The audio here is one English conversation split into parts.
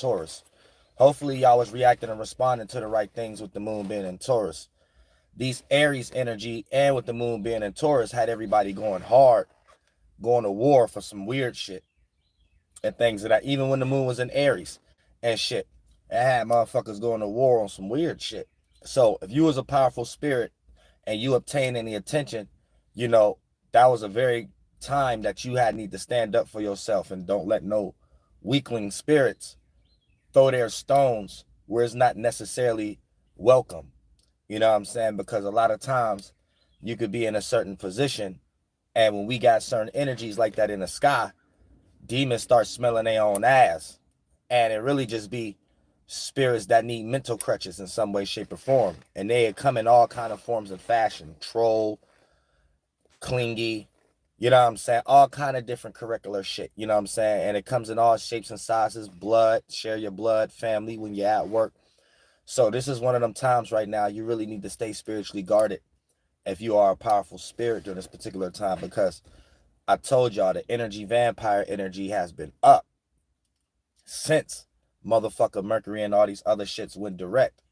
Taurus. Hopefully y'all was reacting and responding to the right things with the moon being in Taurus. These Aries energy and with the moon being in Taurus had everybody going hard, going to war for some weird shit and things of that. Even when the moon was in Aries and shit, it had motherfuckers going to war on some weird shit. So if you was a powerful spirit and you obtain any attention, you know, that was a very time that you had need to stand up for yourself and don't let no weakling spirits throw their stones where it's not necessarily welcome. You know what I'm saying? Because a lot of times you could be in a certain position, and when we got certain energies like that in the sky, demons start smelling their own ass. And it really just be spirits that need mental crutches in some way, shape, or form. And they come in all kind of forms and fashion. Troll, clingy, you know what I'm saying? All kind of different curricular shit, you know what I'm saying? And it comes in all shapes and sizes. Blood, share your blood, family when you're at work. So this is one of them times right now you really need to stay spiritually guarded if you are a powerful spirit during this particular time, because I told y'all the energy, vampire energy, has been up since motherfucker Mercury and all these other shits went direct.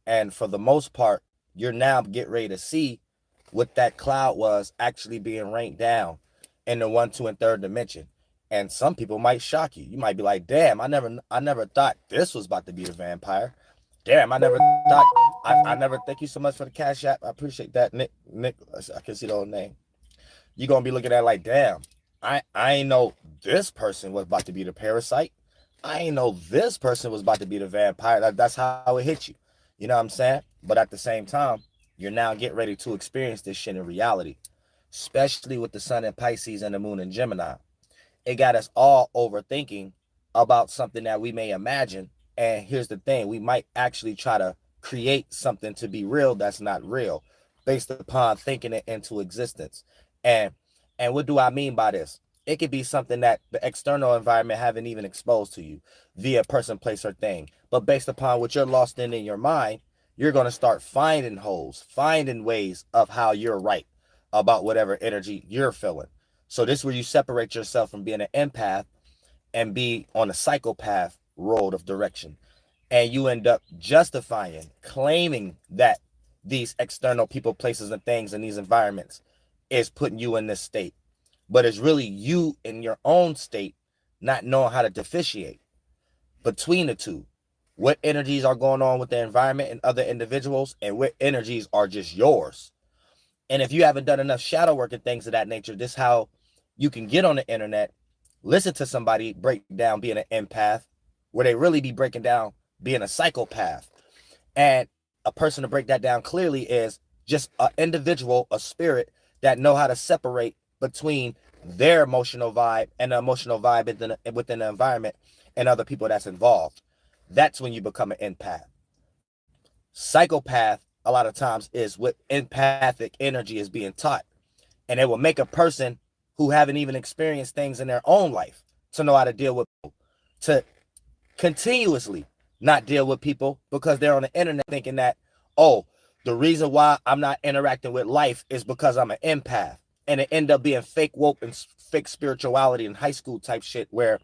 And for the most part, you're now get ready to see what that cloud was actually being ranked down in the 1, 2, and 3rd dimension. And some people might shock you. You might be like, damn, I never thought this was about to be a vampire. Damn, I never thought I never thank you so much for the cash app. I appreciate that. Nick, I can see the old name. You're gonna be looking at it like, damn, I ain't know this person was about to be the parasite. I ain't know this person was about to be the vampire. That's how it hit you. You know what I'm saying? But at the same time, you're now getting ready to experience this shit in reality, especially with the sun in Pisces and the moon in Gemini. It got us all overthinking about something that we may imagine. And here's the thing, we might actually try to create something to be real that's not real based upon thinking it into existence. And and what do I mean by this? It could be something that the external environment haven't even exposed to you via person, place, or thing. But based upon what you're lost in your mind, you're going to start finding holes, finding ways of how you're right about whatever energy you're feeling. So this is where you separate yourself from being an empath and be on a psychopath road of direction. And you end up justifying, claiming that these external people, places, and things in these environments is putting you in this state. But it's really you in your own state not knowing how to differentiate between the two. What energies are going on with the environment and other individuals, and what energies are just yours. And if you haven't done enough shadow work and things of that nature, this is how you can get on the internet, listen to somebody break down being an empath, where they really be breaking down being a psychopath. And a person to break that down clearly is just an individual, a spirit that know how to separate between their emotional vibe and the emotional vibe within the environment and other people that's involved. That's when you become an empath. Psychopath, a lot of times, is what empathic energy is being taught. And it will make a person who haven't even experienced things in their own life to know how to deal with people, to continuously not deal with people because they're on the internet thinking that, oh, the reason why I'm not interacting with life is because I'm an empath. And it end up being fake woke and fake spirituality and high school type shit where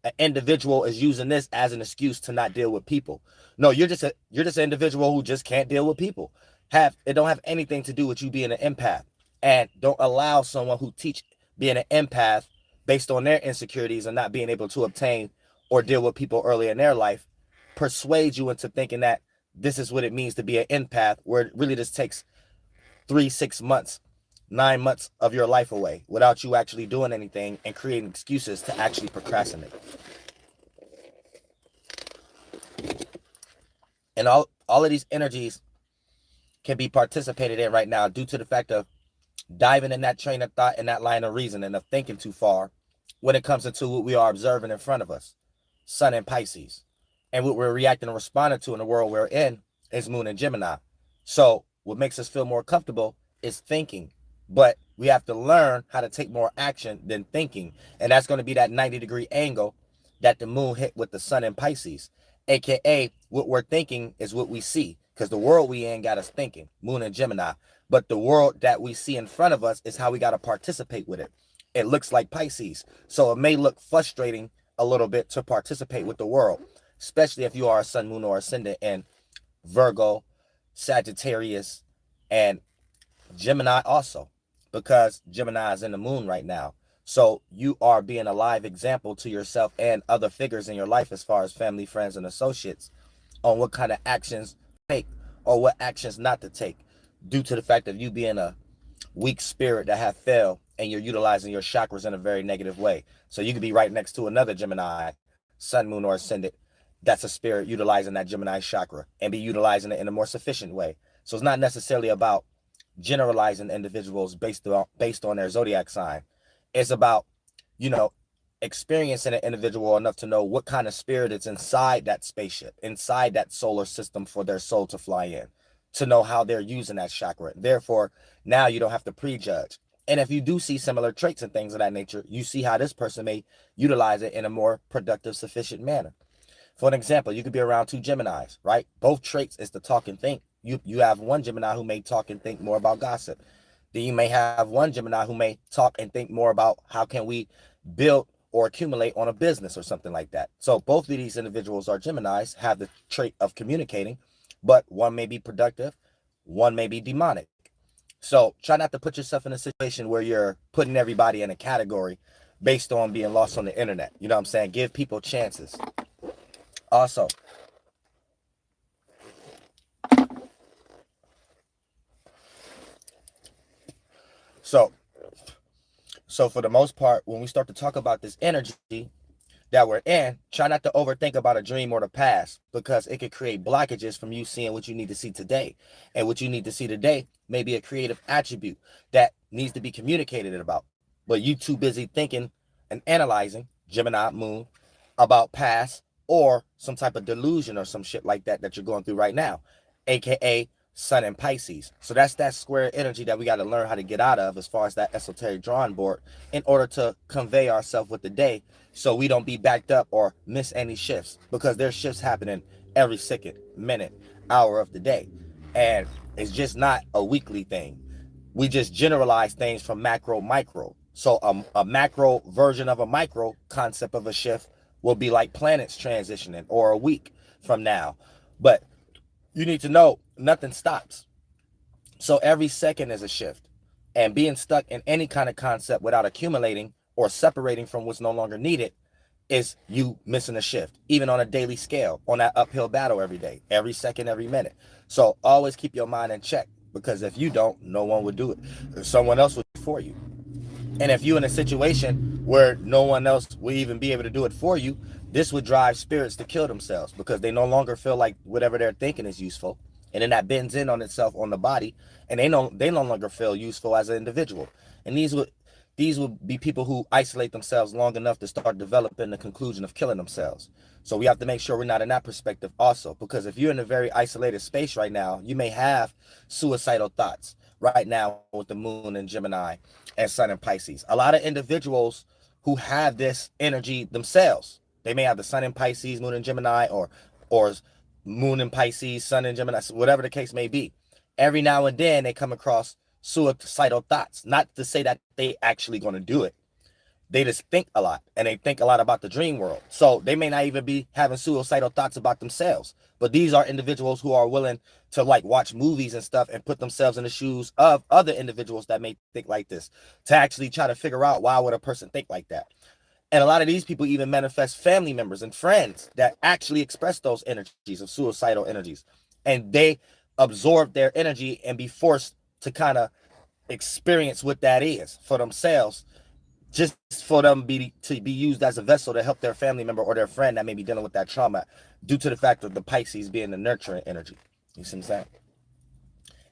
an individual is using this as an excuse to not deal with people. No, you're just an individual who just can't deal with people. It don't have anything to do with you being an empath. And don't allow someone who teach being an empath based on their insecurities and not being able to obtain or deal with people early in their life persuade you into thinking that this is what it means to be an empath, where it really just takes 3, 6 months, 9 months of your life away without you actually doing anything and creating excuses to actually procrastinate. And all of these energies can be participated in right now due to the fact of diving in that train of thought and that line of reasoning of thinking too far when it comes into what we are observing in front of us, Sun and Pisces. And what we're reacting and responding to in the world we're in is Moon and Gemini. So what makes us feel more comfortable is thinking. But we have to learn how to take more action than thinking. And that's going to be that 90-degree angle that the moon hit with the sun in Pisces. AKA, what we're thinking is what we see. Because the world we in got us thinking, Moon and Gemini. But the world that we see in front of us is how we got to participate with it. It looks like Pisces. So it may look frustrating a little bit to participate with the world. especially if you are a sun, moon, or ascendant in Virgo, Sagittarius, and Gemini also, because Gemini is in the moon right now. So you are being a live example to yourself and other figures in your life as far as family, friends, and associates on what kind of actions to take or what actions not to take, due to the fact of you being a weak spirit that have failed and you're utilizing your chakras in a very negative way. So you could be right next to another Gemini, sun, moon, or ascendant, that's a spirit utilizing that Gemini chakra and be utilizing it in a more sufficient way. So it's not necessarily about generalizing individuals based on their zodiac sign. It's about, you know, experiencing an individual enough to know what kind of spirit is inside that spaceship, inside that solar system for their soul to fly in, to know how they're using that chakra. Therefore, now you don't have to prejudge. And if you do see similar traits and things of that nature, you see how this person may utilize it in a more productive, sufficient manner. For an example, you could be around two Geminis, right? Both traits is to talk and think. You have one Gemini who may talk and think more about gossip. Then you may have one Gemini who may talk and think more about how can we build or accumulate on a business or something like that. So both of these individuals are Geminis, have the trait of communicating, but one may be productive, one may be demonic. So try not to put yourself in a situation where you're putting everybody in a category based on being lost on the internet. You know what I'm saying? Give people chances. Also, so so for the most part, when we start to talk about this energy that we're in, try not to overthink about a dream or the past, because it could create blockages from you seeing what you need to see today. And what you need to see today may be a creative attribute that needs to be communicated about. But you too busy thinking and analyzing, Gemini moon, about past or some type of delusion or some shit like that you're going through right now, aka Sun and Pisces. So that's that square energy that we got to learn how to get out of as far as that esoteric drawing board in order to convey ourselves with the day, so we don't be backed up or miss any shifts, because there's shifts happening every second, minute, hour of the day. And it's just not a weekly thing. We just generalize things from macro, micro. So a macro version of a micro concept of a shift will be like planets transitioning or a week from now. But you need to know nothing stops. So every second is a shift. And being stuck in any kind of concept without accumulating or separating from what's no longer needed is you missing a shift, even on a daily scale, on that uphill battle every day, every second, every minute. So always keep your mind in check, because if you don't, no one would do it. Someone else would do it for you. And if you're in a situation where no one else will even be able to do it for you, this would drive spirits to kill themselves, because they no longer feel like whatever they're thinking is useful. And then that bends in on itself on the body, and they no longer feel useful as an individual. And these would be people who isolate themselves long enough to start developing the conclusion of killing themselves. So we have to make sure we're not in that perspective also, because if you're in a very isolated space right now, you may have suicidal thoughts right now with the moon and Gemini and Sun and Pisces. A lot of individuals who have this energy themselves, they may have the Sun in Pisces, moon in Gemini, or moon in Pisces, Sun in Gemini, whatever the case may be. Every now and then they come across suicidal thoughts. Not to say that they actually going to do it. They just think a lot, and they think a lot about the dream world. So they may not even be having suicidal thoughts about themselves. But these are individuals who are willing to like watch movies and stuff and put themselves in the shoes of other individuals that may think like this, to actually try to figure out why would a person think like that. And a lot of these people even manifest family members and friends that actually express those energies of suicidal energies. And they absorb their energy and be forced to kind of experience what that is for themselves, just for them to be used as a vessel to help their family member or their friend that may be dealing with that trauma, due to the fact of the Pisces being the nurturing energy. You see what I'm saying?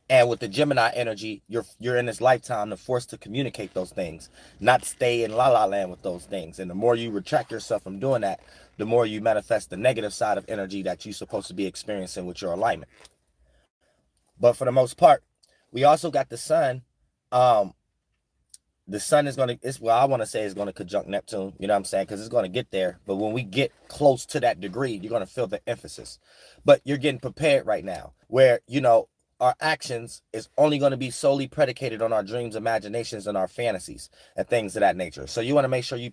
And with the Gemini energy, you're in this lifetime to force to communicate those things, not stay in la la land with those things. And the more you retract yourself from doing that, the more you manifest the negative side of energy that you're supposed to be experiencing with your alignment. But for the most part, we also got the sun. Um, the sun is going to, it's well, I want to say it's going to conjunct Neptune, you know what I'm saying? Because it's going to get there. But when we get close to that degree, you're going to feel the emphasis. But you're getting prepared right now, where, our actions is only going to be solely predicated on our dreams, imaginations, and our fantasies and things of that nature. So you want to make sure you